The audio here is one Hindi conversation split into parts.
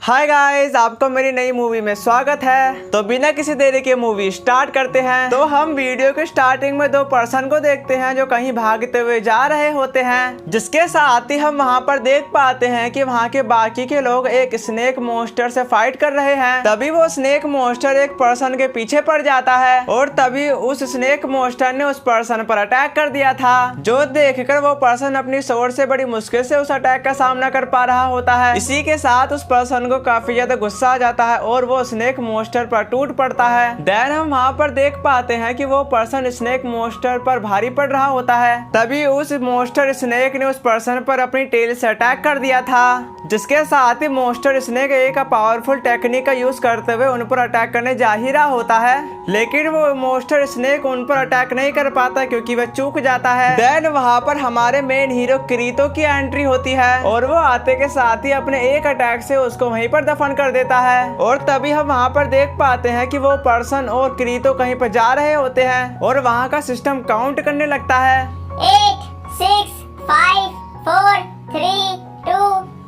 हाय गाइस, आपको मेरी नई मूवी में स्वागत है। तो बिना किसी देरी के मूवी स्टार्ट करते हैं। तो हम वीडियो के स्टार्टिंग में दो पर्सन को देखते हैं जो कहीं भागते हुए जा रहे होते हैं, जिसके साथ ही हम वहां पर देख पाते हैं कि वहां के बाकी के लोग एक स्नेक मॉन्स्टर से फाइट कर रहे हैं। तभी वो स्नेक मॉन्स्टर एक पर्सन के पीछे पड़ जाता है और तभी उस स्नेक मॉन्स्टर ने उस पर्सन पर अटैक कर दिया था, जो देखकर वो पर्सन अपनी सोर्ड से बड़ी मुश्किल से उस अटैक का सामना कर पा रहा होता है। इसी के साथ उस पर्सन को काफी ज्यादा गुस्सा आ जाता है और वो स्नेक मॉन्स्टर पर टूट पड़ता है। देन हम वहाँ पर देख पाते हैं कि वो पर्सन स्नेक मॉन्स्टर पर भारी पड़ रहा होता है। तभी उस मॉन्स्टर स्नेक ने उस पर्सन पर अपनी टेल से अटैक कर दिया था, जिसके साथ ही मॉन्स्टर स्नेक एक पावरफुल टेक्निक का यूज करते हुए उन पर अटैक करने जा ही रहा होता है, लेकिन वो मॉन्स्टर स्नेक उन पर अटैक नहीं कर पाता क्योंकि वह चूक जाता है। देन वहाँ पर हमारे मेन हीरो क्रीतो की एंट्री होती है और वो आते के साथ ही अपने एक अटैक से उसको वहीं पर दफन कर देता है। और तभी हम वहाँ पर देख पाते हैं कि वो पर्सन और क्रीतो कहीं पर जा रहे होते हैं और वहाँ का सिस्टम काउंट करने लगता है 8, 6, 5, 4, 3, 2,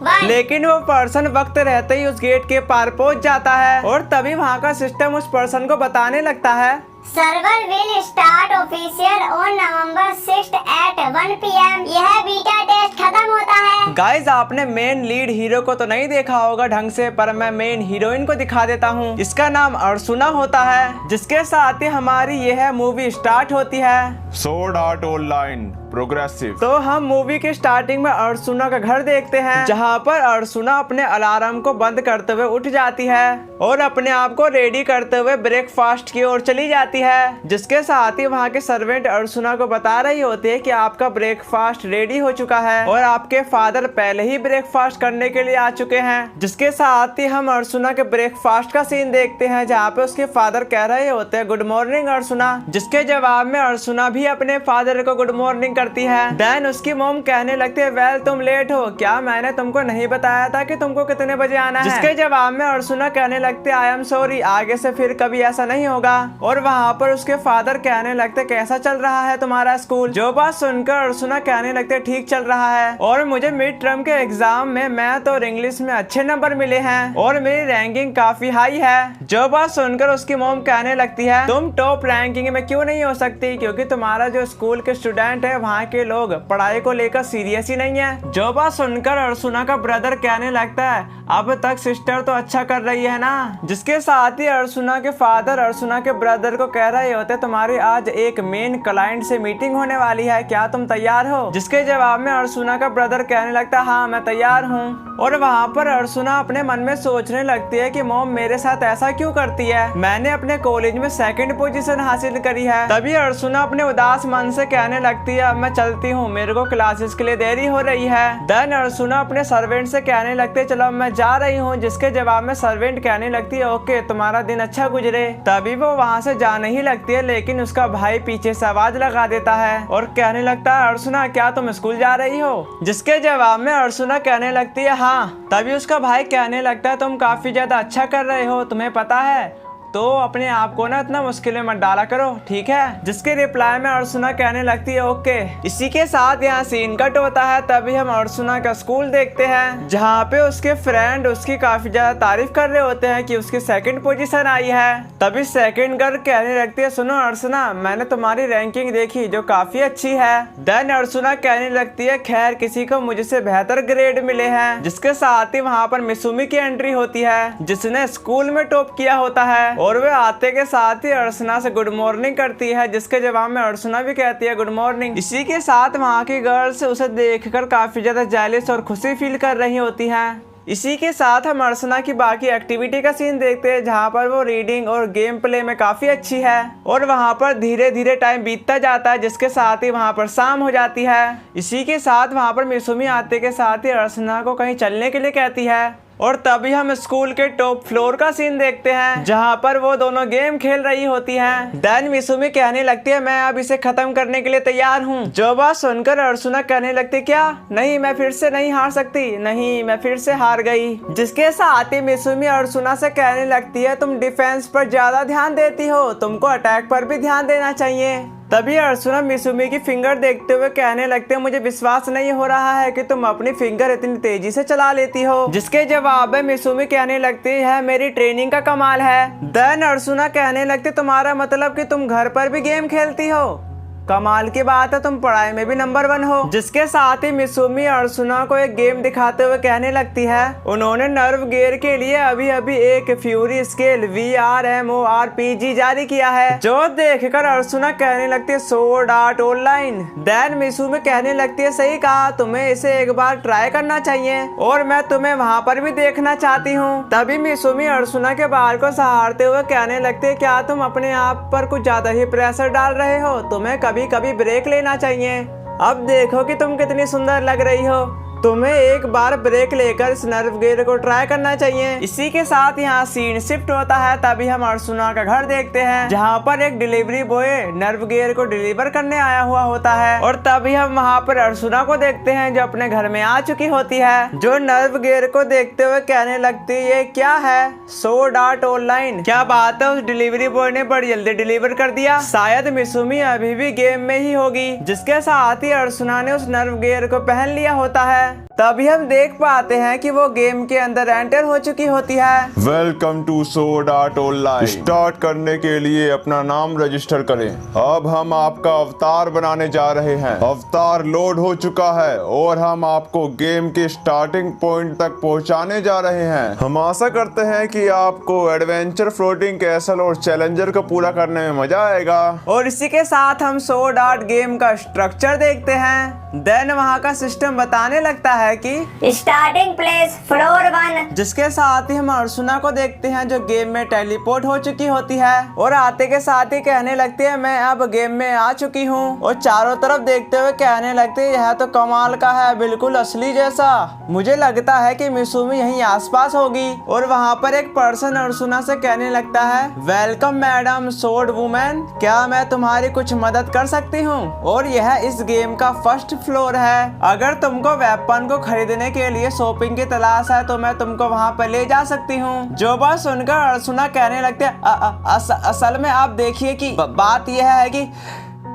1। लेकिन वो पर्सन वक्त रहते ही उस गेट के पार पहुंच जाता है और तभी वहाँ का सिस्टम उस पर्सन को बताने लगता है server will start official on November 6 at 1 PM। यह बीटा टेस्ट खत्म होता है। गाइज, आपने मेन लीड हीरो को तो नहीं देखा होगा ढंग से, पर मैं मेन हीरोइन को दिखा देता हूँ। इसका नाम अर्सुना होता है, जिसके साथ ही हमारी यह मूवी स्टार्ट होती है। Sword art online progressive. तो हम मूवी के स्टार्टिंग में अर्सुना का घर देखते हैं, जहाँ पर अर्सुना अपने अलार्म को बंद करते हुए उठ जाती है और अपने आप को रेडी करते हुए ब्रेकफास्ट की ओर चली जाती है, जिसके साथ ही वहाँ के सर्वेंट अर्सुना को बता रही होती है कि आपका ब्रेकफास्ट रेडी हो चुका है और आपके फादर पहले ही ब्रेकफास्ट करने के लिए आ चुके हैं। जिसके साथ ही हम अर्सुना के ब्रेकफास्ट का सीन देखते हैं, जहाँ पे उसके फादर कह रहे होते हैं गुड मॉर्निंग अर्सुना, जिसके जवाब में अर्सुना भी अपने फादर को गुड मॉर्निंग करती है। देन उसकी मॉम कहने लगती है वेल तुम लेट हो, क्या मैंने तुमको नहीं बताया था कि तुमको कितने बजे आना है? जिसके जवाब में अर्सुना कहने लगते आई एम सॉरी, आगे से फिर कभी ऐसा नहीं होगा। और वहाँ पर उसके फादर कहने लगते कैसा चल रहा है तुम्हारा स्कूल? जो बात सुनकर अर्सुना कहने लगते ठीक चल रहा है और मुझे मिड टर्म के एग्जाम में मैथ और इंग्लिश में अच्छे नंबर मिले हैं और मेरी रैंकिंग काफी हाई है। जो बात सुनकर उसकी मॉम कहने लगती है तुम टॉप रैंकिंग में क्यों नहीं हो सकती, क्योंकि तुम्हारा जो स्कूल के स्टूडेंट है वहाँ के लोग पढ़ाई को लेकर सीरियस ही नहीं है। जो बात सुनकर अर्सुना का ब्रदर कहने लगता है अब तक सिस्टर तो अच्छा कर रही है ना। जिसके साथ ही अर्सुना के फादर अर्सुना के ब्रदर को कह रहे होते तुम्हारी आज एक मेन क्लाइंट से मीटिंग होने वाली है, क्या तुम तैयार हो? जिसके जवाब में अर्सुना का ब्रदर कहने लगता हाँ मैं तैयार हूँ। और वहाँ पर अर्सुना अपने मन में सोचने लगती है कि मॉम मेरे साथ ऐसा क्यों करती है, मैंने अपने कॉलेज में सेकंड पोजीशन हासिल करी है। तभी अर्सुना अपने उदास मन से कहने लगती है अब मैं चलती हूँ, मेरे को क्लासेस के लिए देरी हो रही है। देन अर्सुना अपने सर्वेंट से कहने लगते है चलो मैं जा रही हूँ, जिसके जवाब में सर्वेंट कहने लगती है ओके तुम्हारा दिन अच्छा गुजरे। तभी वो वहाँ से जाने ही लगती है, लेकिन उसका भाई पीछे से आवाज लगा देता है और कहने लगता है अर्सुना क्या तुम स्कूल जा रही हो? जिसके जवाब में अर्सुना कहने लगती है हाँ। तभी उसका भाई कहने लगता है तुम काफी ज्यादा अच्छा कर रहे हो, तुम्हें पता है, तो अपने आप को ना इतना मुश्किल में मत डाला करो, ठीक है? जिसके रिप्लाई में अर्सुना कहने लगती है ओके। इसी के साथ यहाँ सीन कट होता है। तभी हम अर्सुना का स्कूल देखते हैं, जहाँ पे उसके फ्रेंड उसकी काफी ज्यादा तारीफ कर रहे होते हैं कि उसकी सेकंड पोजीशन आई है। तभी सेकंड गर्ल कहने लगती है सुनो अर्सुना मैंने तुम्हारी रैंकिंग देखी जो काफी अच्छी है। देन अर्सुना कहने लगती है खैर किसी को मुझसे बेहतर ग्रेड मिले हैं। जिसके साथ ही वहाँ पर मिसुमी की एंट्री होती है, जिसने स्कूल में टॉप किया होता है और वे आते के साथ ही अर्सुना से गुड मॉर्निंग करती है, जिसके जवाब में अर्सुना भी कहती है गुड मॉर्निंग। इसी के साथ वहाँ की गर्ल्स उसे देखकर काफी ज्यादा जेलस और खुशी फील कर रही होती हैं। इसी के साथ हम अर्सुना की बाकी एक्टिविटी का सीन देखते हैं, जहाँ पर वो रीडिंग और गेम प्ले में काफी अच्छी है और वहाँ पर धीरे धीरे टाइम बीतता जाता है, जिसके साथ ही वहाँ पर शाम हो जाती है। इसी के साथ वहाँ पर मिसुमी आते के साथ ही अर्सुना को कहीं चलने के लिए कहती है और तभी हम स्कूल के टॉप फ्लोर का सीन देखते हैं, जहाँ पर वो दोनों गेम खेल रही होती हैं। देन मिसुमी कहने लगती है मैं अब इसे खत्म करने के लिए तैयार हूँ। जो बात सुनकर अर्सुना कहने लगती क्या नहीं मैं फिर से नहीं हार सकती, नहीं मैं फिर से हार गई। जिसके साथ ही मिसुमी अर्सुना से कहने लगती है तुम डिफेंस पर ज्यादा ध्यान देती हो, तुमको अटैक पर भी ध्यान देना चाहिए। तभी अर्सुना मिसुमी की फिंगर देखते हुए कहने लगते हैं मुझे विश्वास नहीं हो रहा है कि तुम अपनी फिंगर इतनी तेजी से चला लेती हो। जिसके जवाब में मिसुमी कहने लगती है मेरी ट्रेनिंग का कमाल है। देन अर्सुना कहने लगती तुम्हारा मतलब कि तुम घर पर भी गेम खेलती हो, कमाल की बात है, तुम पढ़ाई में भी नंबर 1 हो। जिसके साथ ही मिसुमी अर्सुना को एक गेम दिखाते हुए कहने लगती है उन्होंने नर्व गियर के लिए अभी अभी एक फ्यूरी स्केल VRMORPG जारी किया है, जो देखकर अर्सुना कहने लगती है स्वॉर्ड आर्ट ऑनलाइन। देन मिसुमी कहने लगती है सही कहा, तुम्हें इसे एक बार ट्राई करना चाहिए और मैं तुम्हें वहाँ पर भी देखना चाहती हूँ। तभी मिसुमी अर्सुना के बाल को सहारते हुए कहने लगती है क्या तुम अपने आप पर कुछ ज्यादा ही प्रेशर डाल रहे हो, तुम्हें कभी कभी ब्रेक लेना चाहिए। अब देखो कि तुम कितनी सुंदर लग रही हो, तुम्हें एक बार ब्रेक लेकर इस नर्व गियर को ट्राई करना चाहिए। इसी के साथ यहाँ सीन शिफ्ट होता है। तभी हम अर्सुना का घर देखते हैं जहाँ पर एक डिलीवरी बॉय नर्व गियर को डिलीवर करने आया हुआ होता है और तभी हम वहाँ पर अर्सुना को देखते हैं जो अपने घर में आ चुकी होती है, जो नर्व गियर को देखते हुए कहने लगती है ये क्या है, स्वॉर्ड आर्ट ऑनलाइन। क्या बात है, उस डिलीवरी बॉय ने बड़ी जल्दी डिलीवर कर दिया, शायद मिसुमी अभी भी गेम में ही होगी। जिसके साथ ही अर्सुना ने उस नर्व गियर को पहन लिया होता है। तभी हम देख पाते हैं कि वो गेम के अंदर एंटर हो चुकी होती है। Welcome to sword art online. Start करने के लिए अपना नाम रजिस्टर करें। अब हम आपका अवतार बनाने जा रहे हैं। अवतार लोड हो चुका है और हम आपको गेम के स्टार्टिंग पॉइंट तक पहुंचाने जा रहे हैं। हम आशा करते हैं कि आपको एडवेंचर, फ्लोटिंग कैसल और चैलेंजर को पूरा करने में मजा आएगा। और इसी के साथ हम स्वॉर्ड आर्ट गेम का स्ट्रक्चर देखते हैं। देन वहाँ का सिस्टम बताने लगता है कि स्टार्टिंग प्लेस फ्लोर 1। जिसके साथ ही हम अर्सुना को देखते हैं जो गेम में टेलीपोर्ट हो चुकी होती है और आते के साथ ही कहने लगती है मैं अब गेम में आ चुकी हूँ और चारों तरफ देखते हुए कहने लगती है यह तो कमाल का है, बिल्कुल असली जैसा। मुझे लगता है कि मिसुमी यहीं आसपास होगी। और वहाँ पर एक पर्सन अर्सुना से कहने लगता है वेलकम मैडम स्वॉर्ड वुमेन, क्या मैं तुम्हारी कुछ मदद कर सकती हूँ? और यह इस गेम का फर्स्ट फ्लोर है। अगर तुमको वेपन को खरीदने के लिए शॉपिंग की तलाश है तो मैं तुमको वहाँ पर ले जा सकती हूँ। जो बात सुनकर अर्सुना कहने लगते हैं असल में आप देखिए कि बात यह है कि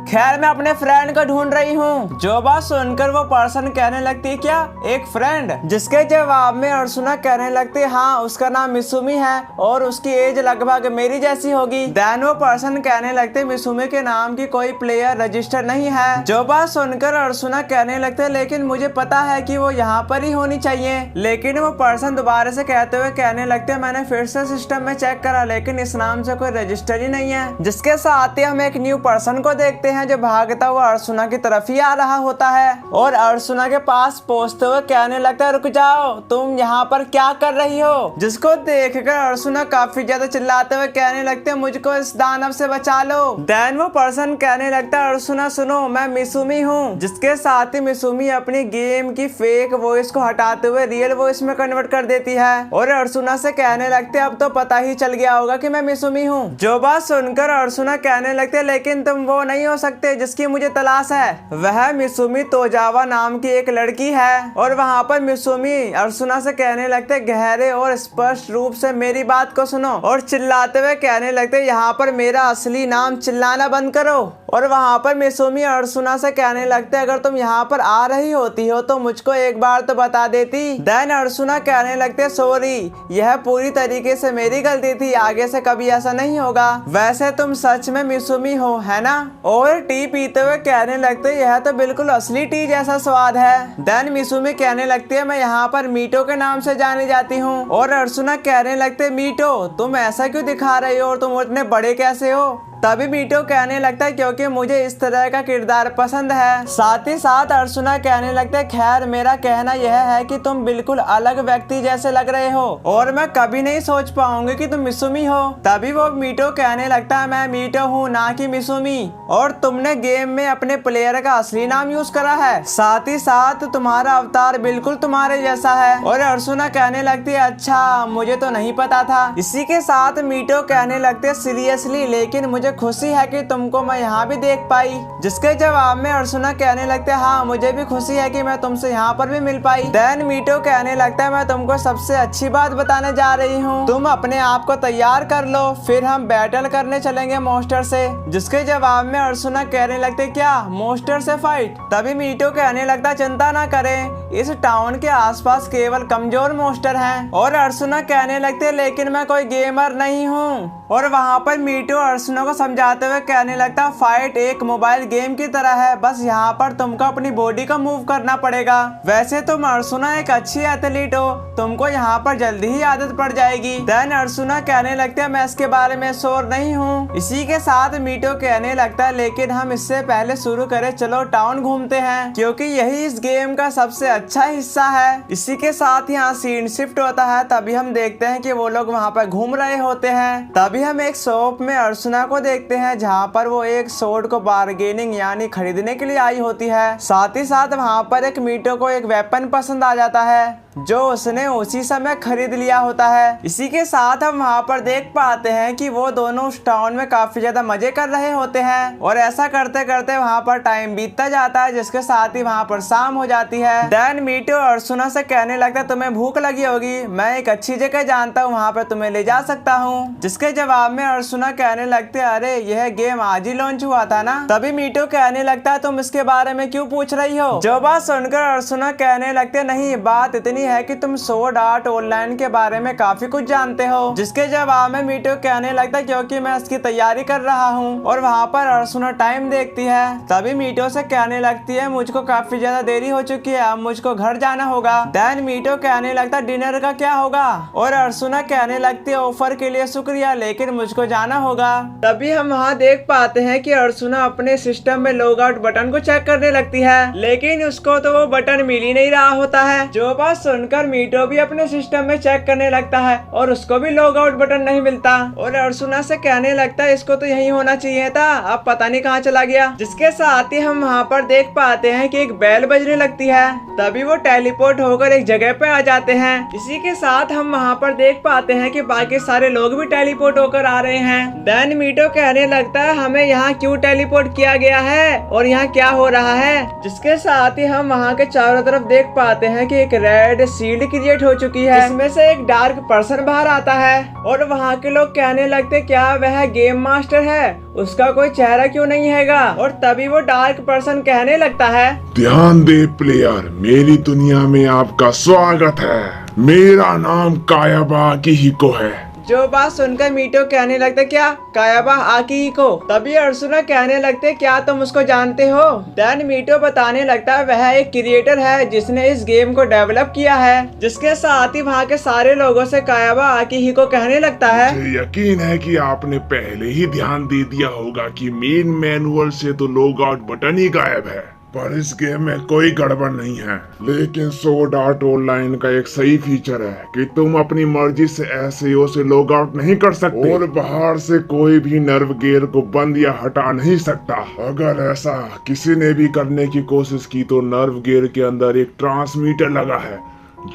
खैर मैं अपने फ्रेंड को ढूंढ रही हूँ। जो बात सुनकर वो पर्सन कहने लगती है क्या एक फ्रेंड? जिसके जवाब में अर्सुना कहने लगती है हाँ उसका नाम मिसुमी है और उसकी एज लगभग मेरी जैसी होगी। देन वो पर्सन कहने लगते मिसुमी के नाम की कोई प्लेयर रजिस्टर नहीं है। जो बात सुनकर अर्सुना कहने लगते लेकिन मुझे पता है कि वो यहाँ पर ही होनी चाहिए। लेकिन वो पर्सन दोबारा से कहते हुए कहने लगते मैंने फिर से सिस्टम में चेक करा लेकिन इस नाम से कोई रजिस्टर ही नहीं है। जिसके साथ ही हम एक न्यू पर्सन को देखते हैं जो भागता हुआ अर्सुना की तरफ ही आ रहा होता है और अर्सुना के पास पहुंचते हुए कहने लगता है रुक जाओ, तुम यहाँ पर क्या कर रही हो? जिसको देखकर अर्सुना काफी ज्यादा चिल्लाते हुए कहने लगते हैं मुझको इस दानव से बचा लो। देन वो पर्सन कहने लगता है अर्सुना सुनो मैं मिसुमी हूँ। जिसके साथ ही मिसुमी अपनी गेम की फेक वॉइस को हटाते हुए रियल वॉइस में कन्वर्ट कर देती है और अर्सुना से कहने लगते अब तो पता ही चल गया होगा कि मैं मिसुमी हूँ। जो बात सुनकर अर्सुना कहने लगते लेकिन तुम वो नहीं हो सकते जिसकी मुझे तलाश है। वह मिसुमी तोजावा नाम की एक लड़की है। और वहाँ पर मिसुमी अर्सुना से कहने लगते गहरे और स्पष्ट रूप से मेरी बात को सुनो और चिल्लाते हुए कहने लगते यहाँ पर मेरा असली नाम चिल्लाना बंद करो। और वहाँ पर मिसुमी अर्सुना से कहने लगते अगर तुम यहाँ पर आ रही होती हो तो मुझको एक बार तो बता देती। देन अर्सुना कहने लगते सॉरी, यह पूरी तरीके से मेरी गलती थी, आगे से कभी ऐसा नहीं होगा। वैसे तुम सच में मिसुमी हो है ना? और टी पीते हुए कहने लगते यह तो बिल्कुल असली टी जैसा स्वाद है। देन मिसुमी कहने लगती है मैं यहाँ पर मीटो के नाम से जानी जाती हूँ। और अर्सुना कहने लगते मीटो तुम ऐसा क्यों दिखा रही हो और तुम इतने बड़े कैसे हो? तभी मीटो कहने लगता है क्योंकि मुझे इस तरह का किरदार पसंद है। साथ ही साथ अर्सुना कहने लगता है खैर मेरा कहना यह है कि तुम बिल्कुल अलग व्यक्ति जैसे लग रहे हो और मैं कभी नहीं सोच पाऊंगी कि तुम मिसुमी हो। तभी वो मीटो कहने लगता है मैं मीटो हूँ ना कि मिसुमी और तुमने गेम में अपने प्लेयर का असली नाम यूज करा है, साथ ही साथ तुम्हारा अवतार बिल्कुल तुम्हारे जैसा है। और अर्सुना कहने लगती है अच्छा मुझे तो नहीं पता था। इसी के साथ मीटो कहने लगते सीरियसली लेकिन मुझे मुझे खुशी है कि तुमको मैं यहाँ भी देख पाई। जिसके जवाब में अर्जुना कहने लगते हाँ मुझे भी खुशी है कि मैं तुमसे यहाँ पर भी मिल पाई। देन मीटो कहने लगता है मैं तुमको सबसे अच्छी बात बताने जा रही हूँ, तुम अपने आप को तैयार कर लो, फिर हम बैटल करने चलेंगे मॉन्स्टर से। जिसके जवाब में अर्जुना कहने लगते क्या मॉन्स्टर से फाइट? तभी मीटो कहने लगता चिंता ना करें, इस टाउन के आसपास केवल कमजोर मॉन्स्टर हैं। और अर्जुना कहने लगते लेकिन मैं कोई गेमर नहीं हूँ। और वहाँ पर मीटो अर्जुना को समझाते हुए कहने लगता फाइट एक मोबाइल गेम की तरह है, बस यहाँ पर तुमको अपनी बॉडी को मूव करना पड़ेगा। वैसे तुम अर्जुना एक अच्छी एथलीट हो, तुमको यहाँ पर जल्दी ही आदत पड़ जाएगी। देन अर्जुना कहने लगते मैं इसके बारे में श्योर नहीं हूँ। इसी के साथ मीटो कहने लगता है लेकिन हम इससे पहले शुरू करें, चलो टाउन घूमते हैं क्योंकि यही इस गेम का सबसे अच्छा हिस्सा है। इसी के साथ यहाँ सीन शिफ्ट होता है, तभी हम देखते हैं कि वो लोग वहाँ पर घूम रहे होते हैं। तभी हम एक शॉप में अर्जुना को देखते हैं जहाँ पर वो एक स्वॉर्ड को बार्गेनिंग यानी खरीदने के लिए आई होती है। साथ ही साथ वहाँ पर एक मीटो को एक वेपन पसंद आ जाता है जो उसने उसी समय खरीद लिया होता है। इसी के साथ हम वहाँ पर देख पाते हैं कि वो दोनों उस टाउन में काफी ज्यादा मजे कर रहे होते हैं और ऐसा करते करते वहाँ पर टाइम बीतता जाता है, जिसके साथ ही वहाँ पर शाम हो जाती है। देन मीटो अर्जुना से कहने लगता तुम्हें भूख लगी होगी, मैं एक अच्छी जगह जानता हूँ, वहाँ पर तुम्हें ले जा सकता हूँ। जिसके जवाब में अर्जुना कहने लगते अरे यह गेम आज ही लॉन्च हुआ था ना। तभी मीटो कहने लगता है तुम इसके बारे में क्यों पूछ रही हो? जो बात सुनकर अर्जुना कहने लगते नहीं, बात इतनी है कि तुम स्वॉर्ड आर्ट ऑनलाइन के बारे में काफी कुछ जानते हो। जिसके जवाब में मीटो कहने लगता क्योंकि मैं इसकी तैयारी कर रहा हूँ। और वहाँ पर अर्जुना टाइम देखती है, तभी मीटो से कहने लगती है मुझको काफी ज्यादा देरी हो चुकी है, अब मुझको घर जाना होगा। देन मीटो कहने लगता डिनर का क्या होगा? और अर्जुना कहने लगती है ऑफर के लिए शुक्रिया लेकिन मुझको जाना होगा। तभी हम वहाँ देख पाते हैं कि अर्जुना अपने सिस्टम में लॉग आउट बटन को चेक करने लगती है लेकिन उसको तो वो बटन मिल ही नहीं रहा होता है। जो बात सुनकर मीटो भी अपने सिस्टम में चेक करने लगता है और उसको भी लॉग आउट बटन नहीं मिलता और अर्जुना से कहने लगता है इसको तो यही होना चाहिए था, अब पता नहीं कहाँ चला गया। जिसके साथ ही हम वहाँ पर देख पाते हैं कि एक बेल बजने लगती है, तभी वो टेलीपोर्ट होकर एक जगह पे आ जाते हैं। इसी के साथ हम वहाँ पर देख पाते हैं कि बाकी सारे लोग भी टेलीपोर्ट होकर आ रहे हैं। देन मीटो कहने लगता है हमें यहाँ क्यों टेलीपोर्ट किया गया है और यहाँ क्या हो रहा है। जिसके साथ ही हम वहाँ के चारों तरफ देख पाते हैं कि एक रेड शील्ड क्रिएट हो चुकी है, इसमें से एक डार्क पर्सन बाहर आता है और वहाँ के लोग कहने लगते क्या वह गेम मास्टर है, उसका कोई चेहरा क्यों नहीं हैगा। और तभी वो डार्क पर्सन कहने लगता है ध्यान दे प्लेयर, मेरी दुनिया में आपका स्वागत है, मेरा नाम कायाबा अकिहिको है। जो बात सुनकर मीटो कहने लगते क्या कायाबा अकिहिको? तभी अर्जुना कहने लगते क्या तुम उसको जानते हो? देन मीटो बताने लगता है वह एक क्रिएटर है जिसने इस गेम को डेवलप किया है। जिसके साथ ही वहाँ के सारे लोगों से कायाबा अकिहिको कहने लगता है मुझे यकीन है कि आपने पहले ही ध्यान दे दिया होगा कि मेन मैनुअल से तो लॉग आउट बटन ही गायब है, पर इस गेम में कोई गड़बड़ नहीं है। लेकिन स्वॉर्ड आर्ट ऑनलाइन का एक सही फीचर है कि तुम अपनी मर्जी से एसईओ से लॉग आउट नहीं कर सकते और बाहर से कोई भी नर्व गियर को बंद या हटा नहीं सकता। अगर ऐसा किसी ने भी करने की कोशिश की तो नर्व गियर के अंदर एक ट्रांसमीटर लगा है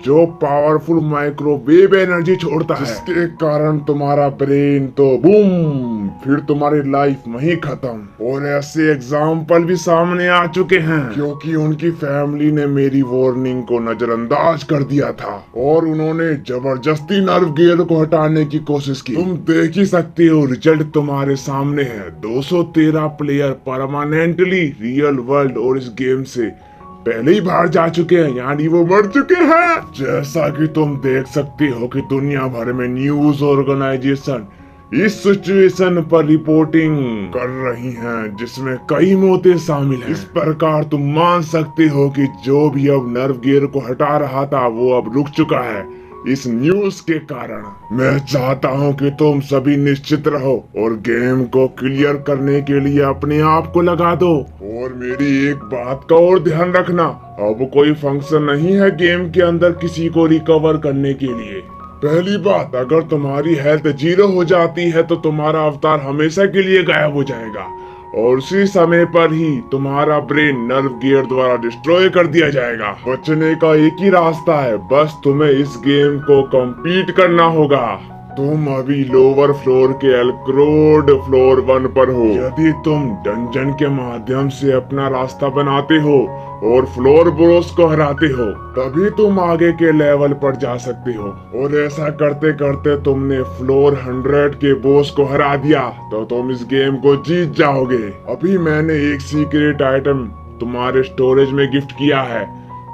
जो पावरफुल माइक्रोवेव एनर्जी छोड़ता है, जिसके कारण तुम्हारा ब्रेन तो बूम, फिर तुम्हारी लाइफ वहीं खत्म। और ऐसे एग्जाम्पल भी सामने आ चुके हैं क्योंकि उनकी फैमिली ने मेरी वार्निंग को नजरअंदाज कर दिया था और उन्होंने जबरदस्ती नर्व गियर को हटाने की कोशिश की। तुम देख ही सकते हो, रिजल्ट तुम्हारे सामने है। 213 प्लेयर परमानेंटली रियल वर्ल्ड और इस गेम से पहले ही बाहर जा चुके हैं, यानी वो मर चुके हैं। जैसा कि तुम देख सकते हो कि दुनिया भर में न्यूज ऑर्गेनाइजेशन इस सिचुएशन पर रिपोर्टिंग कर रही हैं, जिसमें कई मौतें शामिल हैं। इस प्रकार तुम मान सकते हो कि जो भी अब नर्व गियर को हटा रहा था वो अब रुक चुका है इस न्यूज के कारण। मैं चाहता हूं कि तुम सभी निश्चित रहो और गेम को क्लियर करने के लिए अपने आप को लगा दो। और मेरी एक बात का और ध्यान रखना, अब कोई फंक्शन नहीं है गेम के अंदर किसी को रिकवर करने के लिए। पहली बात, अगर तुम्हारी हेल्थ 0 हो जाती है तो तुम्हारा अवतार हमेशा के लिए गायब हो जाएगा और उसी समय पर ही तुम्हारा ब्रेन नर्व गियर द्वारा डिस्ट्रॉय कर दिया जाएगा। बचने का एक ही रास्ता है, बस तुम्हें इस गेम को कंप्लीट करना होगा। तुम अभी लोअर फ्लोर के एल्क्रोड फ्लोर 1 पर हो। यदि तुम डंजन के माध्यम से अपना रास्ता बनाते हो और फ्लोर बॉस को हराते हो, तभी तुम आगे के लेवल पर जा सकते हो। और ऐसा करते करते तुमने फ्लोर 100 के बॉस को हरा दिया तो तुम इस गेम को जीत जाओगे। अभी मैंने एक सीक्रेट आइटम तुम्हारे स्टोरेज में गिफ्ट किया है,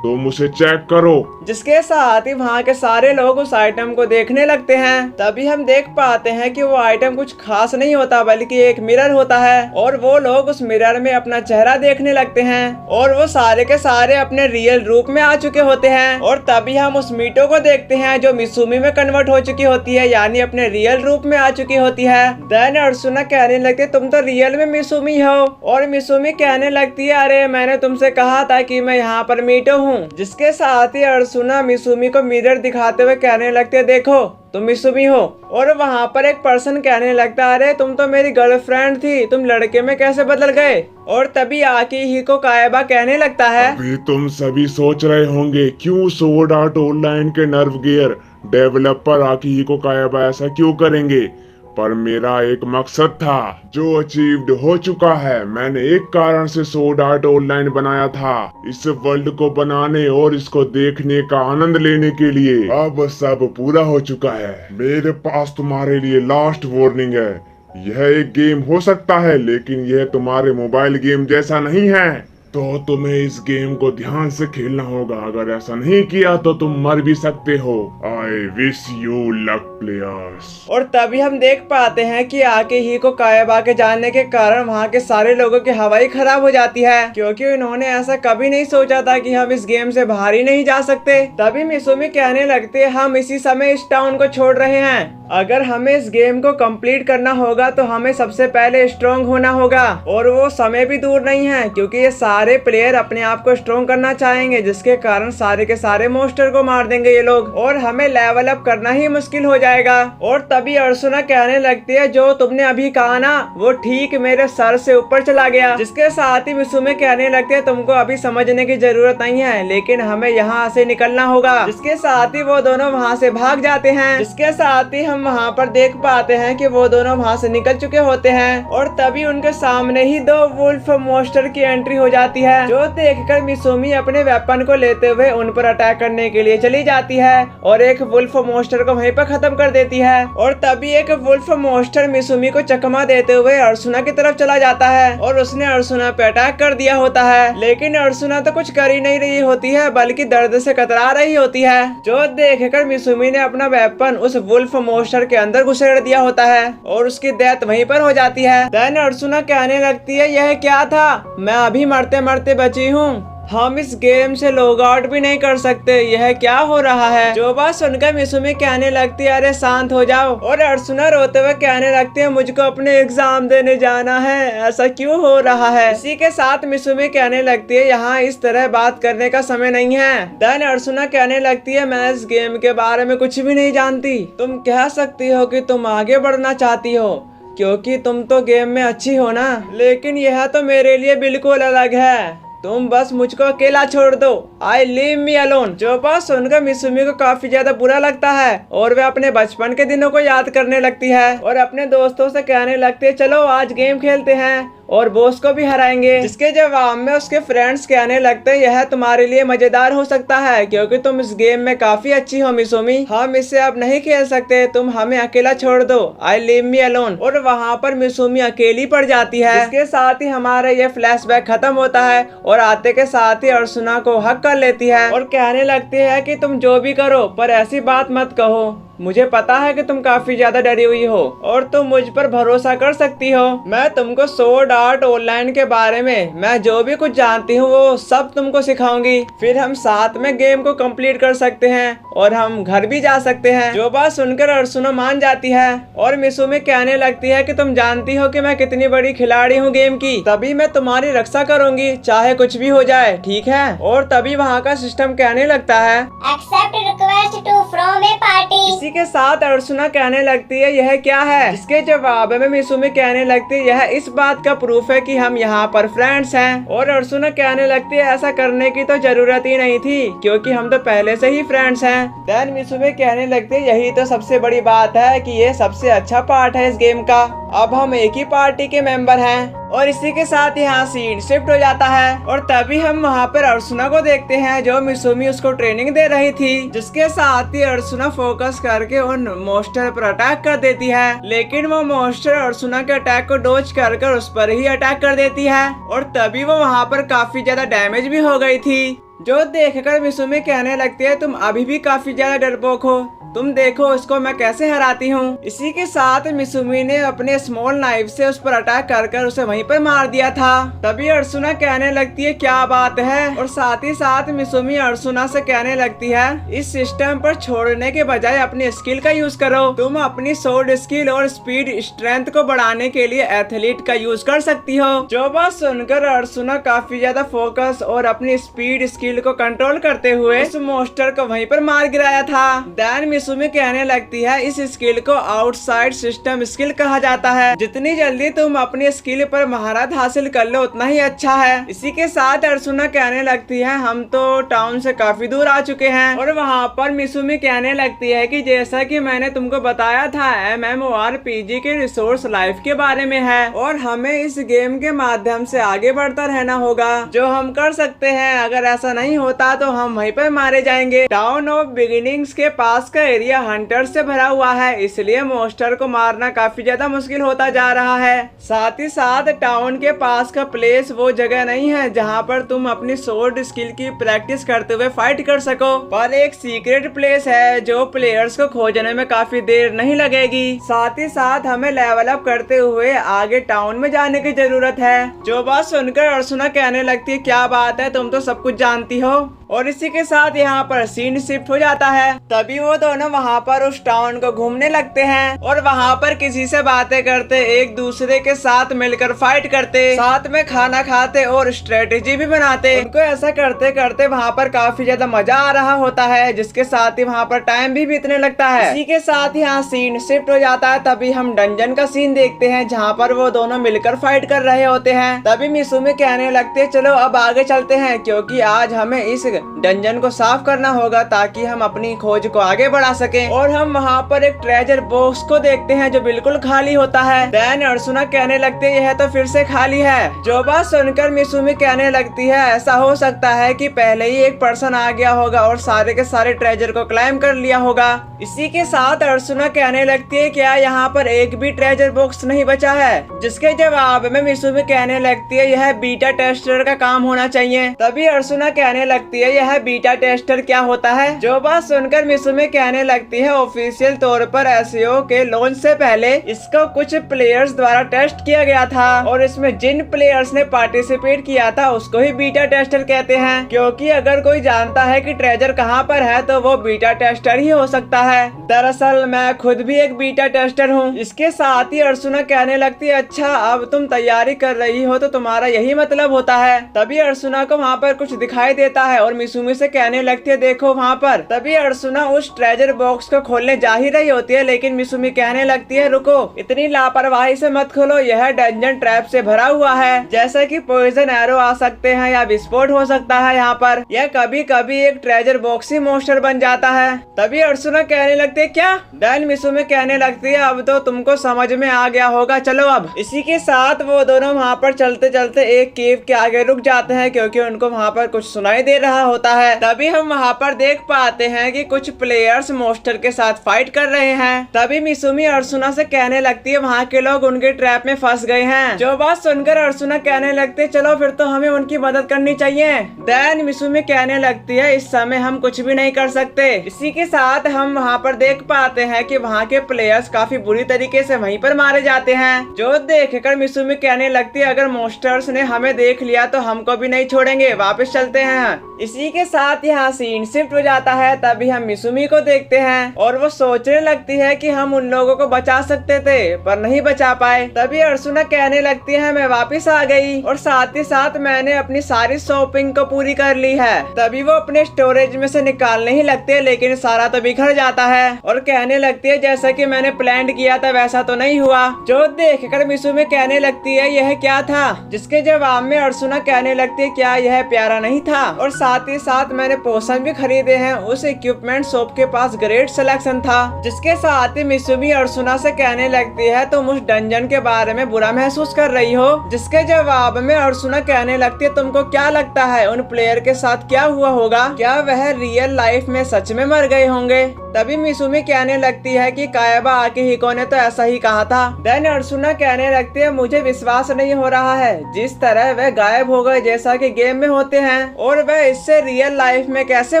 तुम उसे चेक करो। जिसके साथ ही वहाँ के सारे लोग उस आइटम को देखने लगते हैं। तभी हम देख पाते हैं कि वो आइटम कुछ खास नहीं होता बल्कि एक मिरर होता है और वो लोग उस मिरर में अपना चेहरा देखने लगते हैं और वो सारे के सारे अपने रियल रूप में आ चुके होते हैं। और तभी हम उस मीटो को देखते हैं जो मिसुमी में कन्वर्ट हो चुकी होती है, यानी अपने रियल रूप में आ चुकी होती है। देन अर्सुना कहने लगती है तुम तो रियल में मिसुमी हो, और मिसुमी कहने लगती है अरे मैंने तुमसे कहा था कि मैं यहाँ पर मीटो हूँ। जिसके साथ ही अर्सुना मिसुमी को मिरर दिखाते हुए कहने लगते हैं देखो तुम मिसुमी हो। और वहाँ पर एक पर्सन कहने लगता है अरे तुम तो मेरी गर्लफ्रेंड थी, तुम लड़के में कैसे बदल गए। और तभी आके ही को कायबा कहने लगता है अभी तुम सभी सोच रहे होंगे क्यों स्वॉर्ड आर्ट ऑनलाइन के नर्व गियर डेवलपर आकी ही को कायबा ऐसा क्यों करेंगे, पर मेरा एक मकसद था जो अचीव्ड हो चुका है। मैंने एक कारण से स्वॉर्ड आर्ट ऑनलाइन बनाया था, इस वर्ल्ड को बनाने और इसको देखने का आनंद लेने के लिए। अब सब पूरा हो चुका है। मेरे पास तुम्हारे लिए लास्ट वार्निंग है। यह एक गेम हो सकता है लेकिन यह तुम्हारे मोबाइल गेम जैसा नहीं है, तो तुम्हें इस गेम को ध्यान से खेलना होगा। अगर ऐसा नहीं किया तो तुम मर भी सकते हो। I wish you luck players. और तभी हम देख पाते हैं कि आके ही को कायबा के जाने के कारण वहाँ के सारे लोगों की हवाई खराब हो जाती है, क्योंकि उन्होंने ऐसा कभी नहीं सोचा था कि हम इस गेम से बाहर ही नहीं जा सकते। तभी मिसुमी कहने लगते हम इसी समय इस टाउन को छोड़ रहे हैं। अगर हमें इस गेम को कंप्लीट करना होगा तो हमें सबसे पहले स्ट्रॉन्ग होना होगा, और वो समय भी दूर नहीं है क्योंकि ये सारे प्लेयर अपने आप को स्ट्रॉन्ग करना चाहेंगे, जिसके कारण सारे के सारे मोस्टर को मार देंगे ये लोग और हमें लेवल अप करना ही मुश्किल हो जाएगा। और तभी अर्सुना कहने लगती है जो तुमने अभी कहा ना वो ठीक मेरे सर से ऊपर चला गया। जिसके साथ ही मिसुमी कहने लगते है तुमको अभी समझने की जरूरत नहीं है, लेकिन हमें यहाँ से निकलना होगा। जिसके साथ ही वो दोनों वहाँ से भाग जाते हैं। जिसके साथ ही हम वहाँ पर देख पाते हैं कि वो दोनों वहाँ से निकल चुके होते हैं और तभी उनके सामने ही 2 वुल्फ मोस्टर की एंट्री हो जाती है, जो देखकर मिसुमी अपने वेपन को लेते हुए उन पर अटैक करने के लिए चली जाती है और एक वुल्फ मोस्टर को वहीं पर खत्म कर देती है। और तभी एक वुल्फ मोस्टर मिसुमी को चकमा देते हुए अर्सुना की तरफ चला जाता है और उसने अर्सुना पे अटैक कर दिया होता है, लेकिन अर्सुना तो कुछ कर ही नहीं रही होती है बल्कि दर्द से कतरा रही होती है, जो देखकर मिसुमी ने अपना वेपन उस वुल्फ मोस्टर के अंदर घुसेड़ दिया होता है और उसकी डेथ वहीं पर हो जाती है। देन अर्सुना कहने लगती है यह क्या था, मैं अभी मरते मरते बची हूँ, हम इस गेम से लॉग आउट भी नहीं कर सकते, यह क्या हो रहा है। जो बात सुनकर मिसुमी कहने लगती है अरे शांत हो जाओ, और अर्सुना रोते हुए कहने लगती है मुझको अपने एग्जाम देने जाना है, ऐसा क्यों हो रहा है। इसी के साथ मिसुमी कहने लगती है यहाँ इस तरह बात करने का समय नहीं है। देन अर्सुना कहने लगती है मैं इस गेम के बारे में कुछ भी नहीं जानती, तुम कह सकती हो कि तुम आगे बढ़ना चाहती हो क्योंकि तुम तो गेम में अच्छी हो ना, लेकिन यह तो मेरे लिए बिल्कुल अलग है, तुम बस मुझको अकेला छोड़ दो, आई लीव मी अलोन। जो बात सुनकर मिसुमी को काफी ज्यादा बुरा लगता है और वे अपने बचपन के दिनों को याद करने लगती है और अपने दोस्तों से कहने लगती है चलो आज गेम खेलते हैं और बॉस को भी हराएंगे। जिसके जवाब में उसके फ्रेंड्स कहने लगते हैं यह तुम्हारे लिए मजेदार हो सकता है क्योंकि तुम इस गेम में काफी अच्छी हो मिसुमी, हम इससे अब नहीं खेल सकते, तुम हमें अकेला छोड़ दो, आई लीव मी अलोन। और वहाँ पर मिसुमी अकेली पड़ जाती है। इसके साथ ही हमारा ये फ्लैशबैक खत्म होता है और आते के साथ ही अर्सुना को हक कर लेती है और कहने लगती है कि तुम जो भी करो पर ऐसी बात मत कहो, मुझे पता है कि तुम काफी ज्यादा डरी हुई हो और तुम मुझ पर भरोसा कर सकती हो। मैं तुमको स्वॉर्ड आर्ट ऑनलाइन के बारे में मैं जो भी कुछ जानती हूँ वो सब तुमको सिखाऊंगी, फिर हम साथ में गेम को कंप्लीट कर सकते हैं और हम घर भी जा सकते हैं। जो बात सुनकर अर्सुना मान जाती है और मिसुमी कहने लगती है कि तुम जानती हो कि मैं कितनी बड़ी खिलाड़ी हूँ गेम की, तभी मैं तुम्हारी रक्षा करूंगी चाहे कुछ भी हो जाए, ठीक है। और तभी वहाँ का सिस्टम कहने लगता है accept request to from a party. इसी के साथ अर्सुना कहने लगती है यह क्या है, जिसके जवाब में मिसुमी कहने लगती है यह इस बात का प्रूफ है कि हम यहाँ पर फ्रेंड्स हैं। और अर्सुना कहने लगती है ऐसा करने की तो जरूरत ही नहीं थी क्योंकि हम तो पहले से ही फ्रेंड्स हैं। देन मिसुमी कहने लगती है यही तो सबसे बड़ी बात है कि ये सबसे अच्छा पार्ट है इस गेम का, अब हम एक ही पार्टी के मेंबर हैं। और इसी के साथ यहाँ सीन शिफ्ट हो जाता है और तभी हम वहाँ पर अर्सुना को देखते हैं जो मिसुमी उसको ट्रेनिंग दे रही थी, जिसके साथ ही अर्सुना फोकस करके उन मोस्टर पर अटैक कर देती है, लेकिन वो मोस्टर अर्सुना के अटैक को डोज कर उस पर ही अटैक कर देती है और तभी वो वहाँ पर काफी ज्यादा डैमेज भी हो गई थी, जो देखकर मिसुमी कहने लगती है तुम अभी भी काफी ज्यादा डरपोक हो, तुम देखो इसको मैं कैसे हराती हूँ। इसी के साथ मिसुमी ने अपने स्मॉल नाइफ से उस पर अटैक कर उसे वहीं पर मार दिया था। तभी अर्सुना कहने लगती है क्या बात है, और साथ ही साथ मिसुमी अर्सुना से कहने लगती है इस सिस्टम पर छोड़ने के बजाय अपनी स्किल का यूज करो, तुम अपनी सोर्ड स्किल और स्पीड स्ट्रेंथ को बढ़ाने के लिए एथलीट का यूज कर सकती हो। जो बात सुनकर अर्सुना काफी ज्यादा फोकस और अपनी स्पीड स्किल को कंट्रोल करते हुए उस मोस्टर को वहीं पर मार गिराया था। देन मिसुमी कहने लगती है इस स्किल को आउटसाइड सिस्टम स्किल कहा जाता है, जितनी जल्दी तुम अपनी स्किल पर महारत हासिल कर लो उतना ही अच्छा है। इसी के साथ अर्सुना कहने लगती है हम तो टाउन से काफी दूर आ चुके हैं, और वहाँ पर मिसुमी कहने लगती है कि जैसा कि मैंने तुमको बताया था MMORPG के रिसोर्स लाइफ के बारे में है और हमें इस गेम के माध्यम से आगे बढ़ता रहना होगा, जो हम कर सकते हैं। अगर ऐसा नहीं होता तो हम वहीं पर मारे जाएंगे। टाउन ऑफ बिगिनिंग्स के पास का एरिया हंटर से भरा हुआ है, इसलिए मोस्टर को मारना काफी ज्यादा मुश्किल होता जा रहा है। साथ ही साथ टाउन के पास का प्लेस वो जगह नहीं है जहाँ पर तुम अपनी सोर्ड स्किल की प्रैक्टिस करते हुए फाइट कर सको, पर एक सीक्रेट प्लेस है जो प्लेयर्स को खोजने में काफी देर नहीं लगेगी। साथ ही साथ हमें लेवल अप करते हुए आगे टाउन में जाने की जरूरत है। जो बात सुनकर अर्सुना कहने लगती है क्या बात है, तुम तो सब कुछ जानती हो। और इसी के साथ यहाँ पर सीन शिफ्ट हो जाता है। तभी वो दोनों वहाँ पर उस टाउन को घूमने लगते हैं और वहाँ पर किसी से बातें करते, एक दूसरे के साथ मिलकर फाइट करते, साथ में खाना खाते और स्ट्रेटेजी भी बनाते। उनको ऐसा करते करते वहाँ पर काफी ज्यादा मजा आ रहा होता है, जिसके साथ ही वहाँ पर टाइम भी बीतने लगता है। इसी के साथ यहाँ सीन शिफ्ट हो जाता है। तभी हम डंजन का सीन देखते हैं जहाँ पर वो दोनों मिलकर फाइट कर रहे होते हैं। तभी मिसुमी कहने लगते हैं चलो अब आगे चलते हैं, क्योंकि आज हमें इस डंजन को साफ करना होगा ताकि हम अपनी खोज को आगे बढ़ा सकें। और हम वहाँ पर एक ट्रेजर बॉक्स को देखते हैं जो बिल्कुल खाली होता है। देन अर्सुना कहने लगती है यह तो फिर से खाली है। जो बात सुनकर मिसुमी कहने लगती है ऐसा हो सकता है कि पहले ही एक पर्सन आ गया होगा और सारे के सारे ट्रेजर को क्लाइम कर लिया होगा। इसी के साथ अर्सुना कहने लगती है क्या यहाँ पर एक भी ट्रेजर बॉक्स नहीं बचा है, जिसके जवाब में मिसुमी कहने लगती है यह बीटा टेस्टर का काम होना चाहिए। तभी अर्सुना कहने लगती है यह बीटा टेस्टर क्या होता है। जो बात सुनकर मिसुमी कहने लगती है ऑफिशियल तौर पर एसईओ के लॉन्च से पहले इसको कुछ प्लेयर्स द्वारा टेस्ट किया गया था और इसमें जिन प्लेयर्स ने पार्टिसिपेट किया था उसको ही बीटा टेस्टर कहते हैं, क्योंकि अगर कोई जानता है कि ट्रेजर कहाँ पर है तो वो बीटा टेस्टर ही हो सकता है। दरअसल मैं खुद भी एक बीटा टेस्टर हूँ। इसके साथ ही अर्सुना कहने लगती है अच्छा अब तुम तैयारी कर रही हो तो तुम्हारा यही मतलब होता है। तभी अर्सुना को वहाँ पर कुछ दिखाई देता है और मिसुमी से कहने लगती है देखो वहाँ पर। तभी अर्सुना उस ट्रेजर बॉक्स को खोलने जा ही रही होती है, लेकिन मिसुमी कहने लगती है रुको, इतनी लापरवाही से मत खोलो, यह डंजन ट्रैप से भरा हुआ है, जैसे कि पॉइजन एरो आ सकते हैं या विस्फोट हो सकता है यहाँ पर, यह कभी कभी एक ट्रेजर बॉक्स ही मोस्टर बन जाता है। तभी अर्सुना कहने लगती है क्या। देन मिसुमी कहने लगती है अब तो तुमको समझ में आ गया होगा, चलो अब। इसी के साथ वो दोनों वहाँ पर चलते चलते एक केव के आगे रुक जाते हैं क्योंकि उनको वहाँ पर कुछ सुनाई दे रहा होता है। तभी हम वहाँ पर देख पाते हैं कि कुछ प्लेयर्स मोस्टर के साथ फाइट कर रहे हैं। तभी मिसुमी अर्सुना से कहने लगती है वहाँ के लोग उनके ट्रैप में फंस गए हैं। जो बात सुनकर अर्सुना कहने लगती है चलो फिर तो हमें उनकी मदद करनी चाहिए। देन मिसुमी कहने लगती है इस समय हम कुछ भी नहीं कर सकते। इसी के साथ हम वहाँ पर देख पाते हैं कि वहाँ के प्लेयर्स काफी बुरी तरीके से वहीं पर मारे जाते हैं। जो देखकर मिसुमी कहने लगती है अगर मोस्टर्स ने हमें देख लिया तो हमको भी नहीं छोड़ेंगे, वापस चलते हैं। इसी के साथ यहाँ सीन शिफ्ट हो जाता है। तभी हम मिसुमी को देखते हैं और वो सोचने लगती है कि हम उन लोगों को बचा सकते थे पर नहीं बचा पाए। तभी अर्सुना कहने लगती है मैं वापस आ गई और साथ ही साथ मैंने अपनी सारी शॉपिंग को पूरी कर ली है। तभी वो अपने स्टोरेज में से निकालने ही लगते हैं लेकिन सारा तो बिखर जाता है और कहने लगती है जैसा कि मैंने प्लान किया था वैसा तो नहीं हुआ। जो देखकर मिसुमी कहने लगती है यह क्या था, जिसके जवाब में अर्सुना कहने लगती है क्या यह प्यारा नहीं था, और साथ ही साथ मैंने पोशन भी खरीदे हैं। उस इक्विपमेंट शॉप के पास ग्रेट सिलेक्शन था। जिसके साथ ही मिसुमी अर्सुना से कहने लगती है तुम उस डंजन के बारे में बुरा महसूस कर रही हो, जिसके जवाब में अर्सुना कहने लगती है तुमको क्या लगता है उन प्लेयर के साथ क्या हुआ होगा, क्या वह रियल लाइफ में सच में मर गए होंगे। तभी मिसुमी कहने लगती है कि कायबा आकिहिको ने तो ऐसा ही कहा था। देन अर्सुना कहने लगती है मुझे विश्वास नहीं हो रहा है जिस तरह वह गायब हो गए जैसा कि गेम में होते हैं, और वह इससे रियल लाइफ में कैसे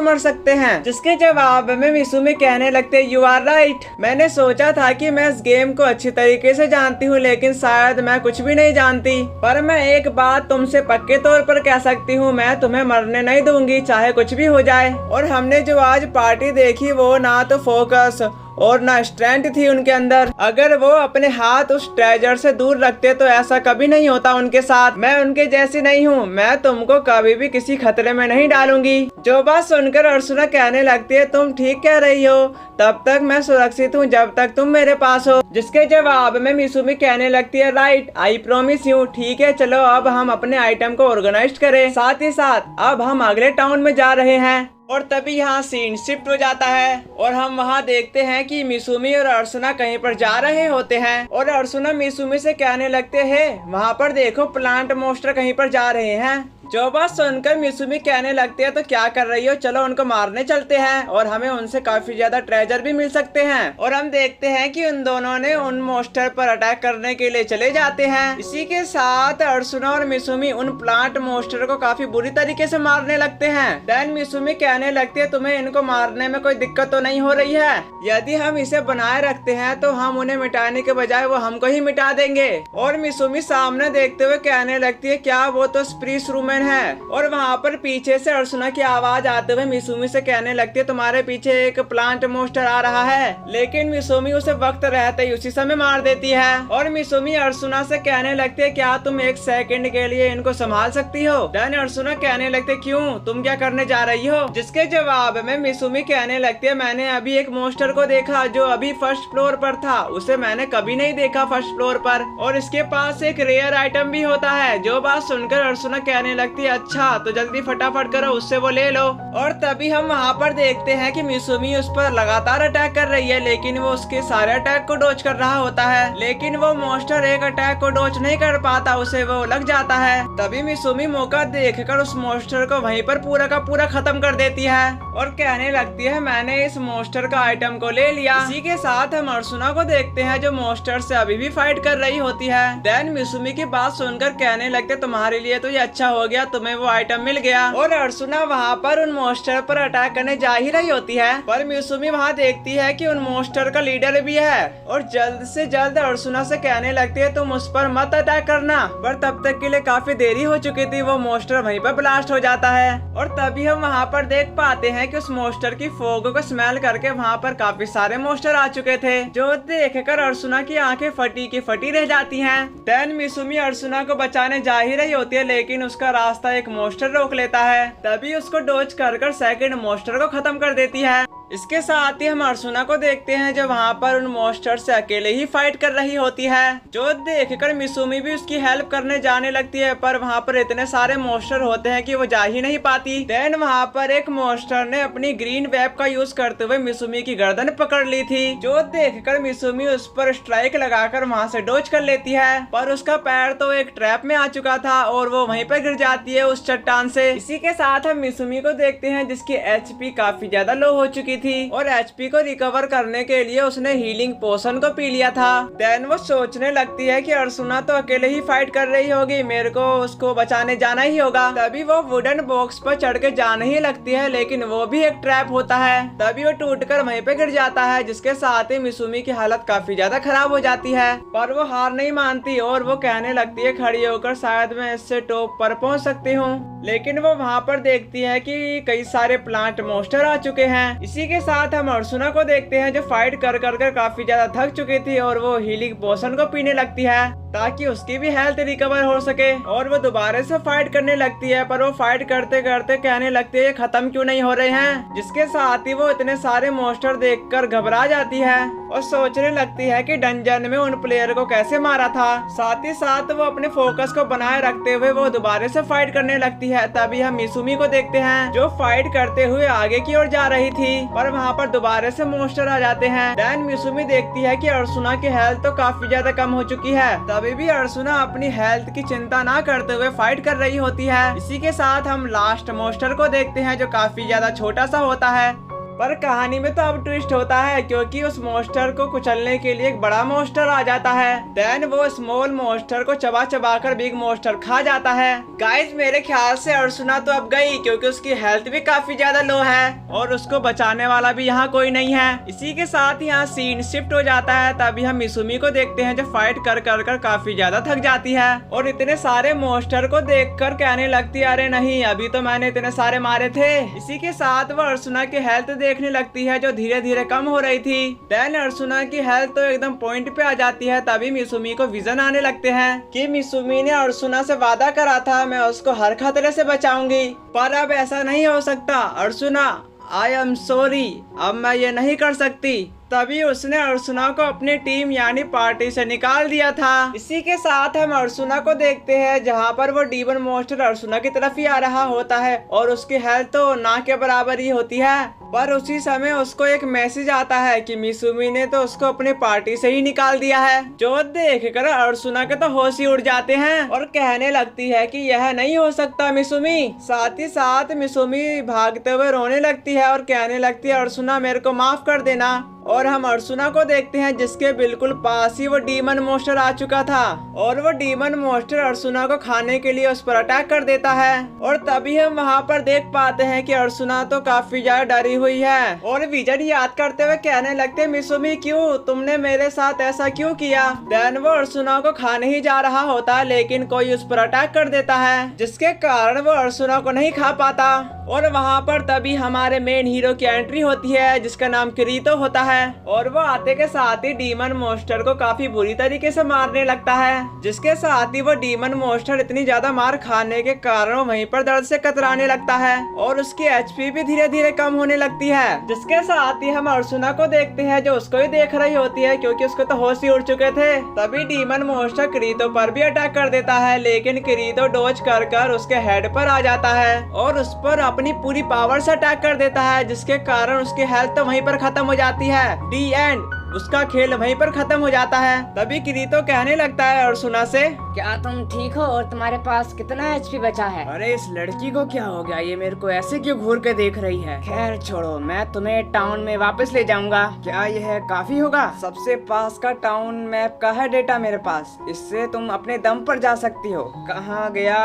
मर सकते हैं। जिसके जवाब में मिसुमी कहने लगते हैं यू आर राइट, मैंने सोचा था कि मैं इस गेम को अच्छी तरीके से जानती हूँ लेकिन शायद मैं कुछ भी नहीं जानती, पर मैं एक बात तुमसे पक्के तौर पर कह सकती हूँ, मैं तुम्हें मरने नहीं दूंगी चाहे कुछ भी हो जाए। और हमने जो आज पार्टी देखी वो ना तो फोकस और ना स्ट्रेंथ थी उनके अंदर। अगर वो अपने हाथ उस ट्रेजर से दूर रखते तो ऐसा कभी नहीं होता उनके साथ। मैं उनके जैसी नहीं हूँ, मैं तुमको कभी भी किसी खतरे में नहीं डालूंगी। जो बात सुनकर अर्सुना कहने लगती है तुम ठीक कह रही हो, तब तक मैं सुरक्षित हूँ जब तक तुम मेरे पास हो। जिसके जवाब में मिसुमी कहने लगती है राइट, आई प्रॉमिस यू। ठीक है चलो अब हम अपने आइटम को ऑर्गेनाइज करें, साथ ही साथ अब हम अगले टाउन में जा रहे हैं। और तभी यहाँ सीन शिफ्ट हो जाता है और हम वहाँ देखते हैं कि मिसुमी और अर्सुना कहीं पर जा रहे होते हैं और अर्सुना मिसुमी से कहने लगते हैं वहाँ पर देखो प्लांट मॉन्स्टर कहीं पर जा रहे हैं। जो बात सुनकर मिसुमी कहने लगती है तो क्या कर रही हो, चलो उनको मारने चलते हैं और हमें उनसे काफी ज्यादा ट्रेजर भी मिल सकते हैं। और हम देखते हैं कि उन दोनों ने उन मॉन्स्टर पर अटैक करने के लिए चले जाते हैं। इसी के साथ अर्सुना और मिसुमी उन प्लांट मॉन्स्टर को काफी बुरी तरीके से मारने लगते हैं। देन मिसुमी कहने लगती है तुम्हें इनको मारने में कोई दिक्कत तो नहीं हो रही है, यदि हम इसे बनाए रखते हैं तो हम उन्हें मिटाने के बजाय वो हमको ही मिटा देंगे। और मिसुमी सामने देखते हुए कहने लगती है क्या वो तो स्प्रीस रूमेन है। और वहाँ पर पीछे से अर्सुना की आवाज आते हुए मिसुमी से कहने लगती है तुम्हारे पीछे एक प्लांट मॉन्स्टर आ रहा है, लेकिन मिसुमी उसे वक्त रहते ही उसी समय मार देती है। और मिसुमी अर्सुना से कहने लगती है क्या तुम एक सेकंड के लिए इनको संभाल सकती हो। देन अर्सुना कहने लगते क्यों, तुम क्या करने जा रही हो। जिसके जवाब में मिसुमी कहने लगती है मैंने अभी एक मॉन्स्टर को देखा जो अभी फर्स्ट फ्लोर पर था, उसे मैंने कभी नहीं देखा फर्स्ट फ्लोर पर, और इसके पास एक रेयर आइटम भी होता है। जो बात सुनकर अर्सुना कहने लगती है अच्छा तो जल्दी फटाफट करो उससे वो ले लो। और तभी हम वहाँ पर देखते हैं कि मिसुमी उस पर लगातार अटैक कर रही है लेकिन वो उसके सारे अटैक को डॉज कर रहा होता है, लेकिन वो मॉन्स्टर एक अटैक को डॉज नहीं कर पाता, उसे वो लग जाता है। तभी मिसुमी मौका देखकर उस मॉन्स्टर को वहीं पर पूरा का पूरा खत्म कर देती है और कहने लगती है मैंने इस मॉन्स्टर का आइटम को ले लिया। इसी के साथ हम अर्सुना को देखते हैं जो मॉन्स्टर से अभी भी फाइट कर रही होती है। देन मिसुमी की बात सुनकर कहने लगते तुम्हारे लिए तो ये अच्छा हो गया, तुम्हें वो आइटम मिल गया। और अर्सुना वहाँ पर उन मॉन्स्टर पर अटैक करने जा ही रही होती है, पर मिसुमी वहाँ देखती है कि उन मॉन्स्टर का लीडर भी है और जल्द से जल्द अर्सुना से कहने लगती है तुम उस पर मत अटैक करना। पर तब तक के लिए काफी देरी हो चुकी थी, वो मॉन्स्टर वहीं पर ब्लास्ट हो जाता है। और तभी हम वहाँ पर देख पाते हैं कि उस मॉन्स्टर की फोग को स्मेल करके वहाँ पर काफी सारे मॉन्स्टर आ चुके थे, जो देखकर अर्सुना की आंखें फटी की फटी रह जाती हैं। देन मिसुमी अर्सुना को बचाने जा ही रही होती है लेकिन उसका रास्ता एक मॉन्स्टर रोक लेता है। तभी उसको डोज कर सेकंड मॉन्स्टर को खत्म कर देती है। इसके साथ ही हम अर्सुना को देखते हैं जो वहाँ पर उन मॉन्स्टर से अकेले ही फाइट कर रही होती है, जो देखकर मिसुमी भी उसकी हेल्प करने जाने लगती है, पर वहाँ पर इतने सारे मॉन्स्टर होते हैं कि वो जा ही नहीं पाती। देन वहाँ पर एक मॉन्स्टर ने अपनी ग्रीन वेब का यूज करते हुए मिसुमी की गर्दन पकड़ ली थी, जो देखकर मिसुमी उस पर स्ट्राइक लगाकर वहाँ से डोज कर लेती है, पर उसका पैर तो एक ट्रैप में आ चुका था और वो वहीं पर गिर जाती है उस चट्टान से। इसी के साथ हम मिसुमी को देखते हैं जिसकी HP काफी ज्यादा लो हो चुकी थी और एचपी को रिकवर करने के लिए उसने हीलिंग पोशन को पी लिया था। देन वो सोचने लगती है कि अर्जुना तो अकेले ही फाइट कर रही होगी, मेरे को उसको बचाने जाना ही होगा। तभी वो वुडन बॉक्स पर चढ़ के जाने ही लगती है, लेकिन वो भी एक ट्रैप होता है। तभी वो टूटकर वहीं पे गिर जाता है, जिसके साथ ही मिसुमी की हालत काफी ज्यादा खराब हो जाती है। पर वो हार नहीं मानती और वो कहने लगती है खड़ी होकर शायद मैं इससे टॉप पर पहुंच सकती हूँ। लेकिन वो वहाँ पर देखती है कि कई सारे प्लांट मॉन्स्टर आ चुके हैं। इसी के साथ हम अर्जुना को देखते हैं जो फाइट कर कर काफी ज्यादा थक चुकी थी और वो हीलिंग पोशन को पीने लगती है ताकि उसकी भी हेल्थ रिकवर हो सके और वो दोबारा से फाइट करने लगती है। पर वो फाइट करते करते कहने लगती है खत्म क्यों नहीं हो रहे हैं, जिसके साथ ही वो इतने सारे मॉन्स्टर देखकर घबरा जाती है और सोचने लगती है कि डंजन में उन प्लेयर को कैसे मारा था। साथ ही साथ वो अपने फोकस को बनाए रखते हुए वो दोबारा से फाइट करने लगती है। तभी हम मिसुमी को देखते हैं जो फाइट करते हुए आगे की ओर जा रही थी, पर वहाँ पर दोबारा से मॉन्स्टर आ जाते हैं। देन मिसुमी देखती है कि अर्जुना की हेल्थ तो काफी ज्यादा कम हो चुकी है। तभी भी अर्जुना अपनी हेल्थ की चिंता ना करते हुए फाइट कर रही होती है। इसी के साथ हम लास्ट मॉन्स्टर को देखते हैं जो काफी ज्यादा छोटा सा होता है, पर कहानी में तो अब ट्विस्ट होता है क्योंकि उस मॉन्स्टर को कुचलने के लिए एक बड़ा मॉन्स्टर आ जाता है। देन वो स्मॉल मॉन्स्टर को चबा चबा कर बिग मॉन्स्टर खा जाता है। गाइस मेरे ख्याल से अर्जुना तो अब गई क्योंकि उसकी हेल्थ भी काफी ज्यादा लो है और उसको बचाने वाला भी यहाँ कोई नहीं है। इसी के साथ यहाँ सीन शिफ्ट हो जाता है। तभी हम मिसुमी को देखते हैं जो फाइट कर कर काफी ज्यादा थक जाती है और इतने सारे मॉन्स्टर को देख कर कहने लगती है अरे नहीं अभी तो मैंने इतने सारे मारे थे। इसी के साथ वो अर्जुना की हेल्थ देखने लगती है जो धीरे धीरे कम हो रही थी। देन अर्जुना की हेल्थ तो एकदम पॉइंट पे आ जाती है। तभी मिसुमी को विजन आने लगते हैं कि मिसुमी ने अर्जुना से वादा करा था मैं उसको हर खतरे से बचाऊंगी, पर अब ऐसा नहीं हो सकता। अर्जुना आई एम सॉरी, अब मैं ये नहीं कर सकती। तभी उसने अर्जुना को अपनी टीम यानी पार्टी से निकाल दिया था। इसी के साथ हम अर्जुना को देखते हैं जहाँ पर वो डीमन मॉन्स्टर अर्जुना की तरफ ही आ रहा होता है और उसकी हेल्थ तो ना के बराबर ही होती है। पर उसी समय उसको एक मैसेज आता है कि मिसुमी ने तो उसको अपनी पार्टी से ही निकाल दिया है, जो देखकर अर्जुना के तो होश ही उड़ जाते हैं और कहने लगती है कि यह नहीं हो सकता मिसुमी। साथ ही साथ मिसुमी भागते हुए रोने लगती है और कहने लगती है अर्जुना मेरे को माफ कर देना। और हम अर्जुना को देखते हैं जिसके बिल्कुल पास ही वो डीमन मॉन्स्टर आ चुका था और वो डीमन मॉन्स्टर अर्जुना को खाने के लिए उस पर अटैक कर देता है। और तभी हम वहाँ पर देख पाते हैं कि अर्जुना तो काफी ज्यादा डरी हुई है और विजन याद करते हुए कहने लगते मिसुमी क्यों तुमने मेरे साथ ऐसा क्यों किया। देन वो अर्जुना को खाने ही जा रहा होता है लेकिन कोई उस पर अटैक कर देता है जिसके कारण वो अर्जुना को नहीं खा पाता। और वहाँ पर तभी हमारे मेन हीरो की एंट्री होती है जिसका नाम किरीतो होता है और वो आते के साथ ही डीमन मॉन्स्टर को काफी बुरी तरीके से मारने लगता है, जिसके साथ ही वो डीमन मॉन्स्टर इतनी ज्यादा मार खाने के कारण वहीं पर दर्द से कतराने लगता है और उसकी एचपी भी धीरे धीरे कम होने लगती है। जिसके साथ ही हम अर्जुना को देखते हैं जो उसको ही देख रही होती है क्योंकि उसको तो होश ही उड़ चुके थे। तभी डीमन मॉन्स्टर किरीतो पर भी अटैक कर देता है लेकिन किरीतो डॉज कर उसके हेड पर आ जाता है और उस पर अपनी पूरी पावर से अटैक कर देता है, जिसके कारण उसकी हेल्थ तो वहीं पर खत्म हो जाती है। दी एंड, उसका खेल वहीं पर खत्म हो जाता है। तभी किरीतो कहने लगता है अर्जुना से क्या तुम ठीक हो और तुम्हारे पास कितना एचपी बचा है। अरे इस लड़की को क्या हो गया, ये मेरे को ऐसे क्यों घूर के देख रही है। खैर छोड़ो, मैं तुम्हें टाउन में वापस ले जाऊंगा। क्या यह काफी होगा? सबसे पास का टाउन मैप का है डेटा मेरे पास, इससे तुम अपने दम पर जा सकती हो। कहाँ गया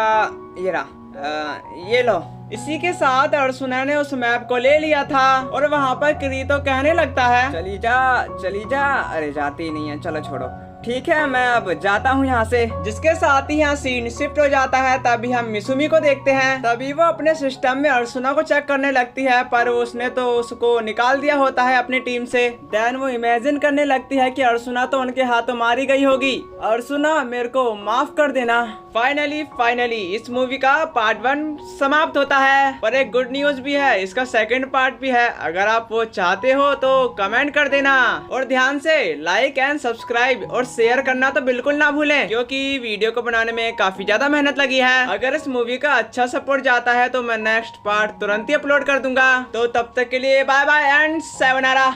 ये रहा, ये लो। इसी के साथ अर्जुना ने उस मैप को ले लिया था और वहाँ पर किरीतो कहने लगता है चली जा। अरे जाती ही नहीं है, चलो छोड़ो, ठीक है मैं अब जाता हूँ यहाँ से। जिसके साथ ही यहाँ सीन शिफ्ट हो जाता है। तभी हम मिसुमी को देखते हैं। तभी वो अपने सिस्टम में अर्जुना को चेक करने लगती है पर उसने तो उसको निकाल दिया होता है अपनी टीम से। देन वो इमेजिन करने लगती है कि अर्जुना तो उनके हाथों मारी गई होगी। अर्जुना मेरे को माफ कर देना। फाइनली इस मूवी का पार्ट 1 समाप्त होता है, पर एक गुड न्यूज भी है, इसका सेकंड पार्ट भी है। अगर आप वो चाहते हो तो कमेंट कर देना और ध्यान से लाइक एंड सब्सक्राइब और शेयर करना तो बिल्कुल ना भूलें क्योंकि वीडियो को बनाने में काफी ज्यादा मेहनत लगी है। अगर इस मूवी का अच्छा सपोर्ट जाता है तो मैं नेक्स्ट पार्ट तुरंत ही अपलोड कर दूंगा। तो तब तक के लिए बाय बाय एंड sayonara।